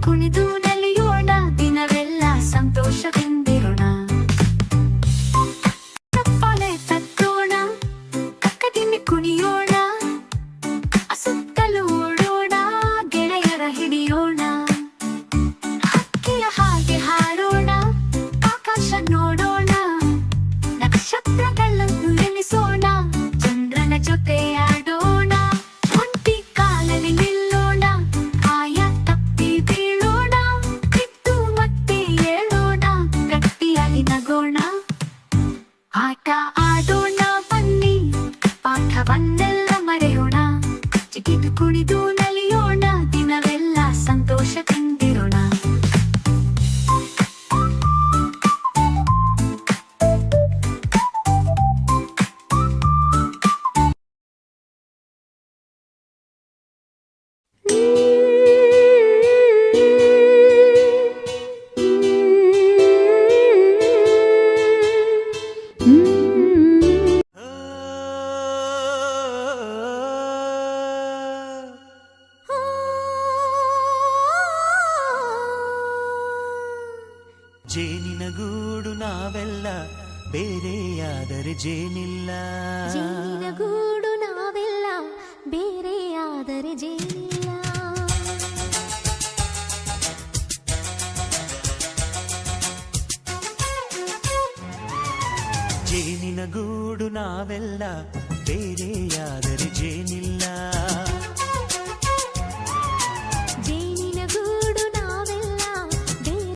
ಕುಣಿದು ನಲಿಯೋಣ ದಿನವೆಲ್ಲ ಸಂತೋಷದಿಂದಿರೋಣ ತಪ್ಪಲೆ ತಟ್ಟೋಣ ಕಕ್ಕದಿಮ್ಮಿ ಕುಣಿಯೋಣ ಸುತ್ತಲೂ ಓಡೋಣ ಗೆಳೆಯರ ಹಿಡಿಯೋಣ ಹಕ್ಕಿಯ ಹಾಗೆ ಹಾಡೋಣ ಆಕಾಶ ನೋಡೋಣ ನಕ್ಷತ್ರಗಳನ್ನು ಎಣಿಸೋಣ ಚಂದ್ರನ ಜೊತೆ ಆಡೋಣ ಒಂಟಿ ಕಾಲಲ್ಲಿ ನಿಲ್ಲೋಣ ಆಯ ತಪ್ಪಿ ಬೀಳೋಣ ಬಿದ್ದು ಮತ್ತೆ ಏಳೋಣ ಗಟ್ಟಿಯಾಗಿ ನಗೋಣ ಆಟ ಆಡೋಣ ಬನ್ನಿ ಪಾಠವನ್ನೆಲ್ಲ ಮರೆಯೋಣ ಜಿಗಿದು ಕುಣಿದು ನಲಿಯೋಣ ದಿನವೆಲ್ಲ ಸಂತೋಷದಿಂದಿರೋಣ ಜೇನಿನ ಗೂಡು ನಾವೆಲ್ಲ ಬೇರೆಯಾದರೆ ಜೇನಿಲ್ಲ ಜೇನಿನ ಗೂಡು ನಾವೆಲ್ಲ ಬೇರೆಯಾದರೆ ಜೇನಿಲ್ಲ ಜೇನಿನ ಗೂಡು ನಾವೆಲ್ಲ ಬೇರೆಯಾದರೆ ಜೇನಿಲ್ಲ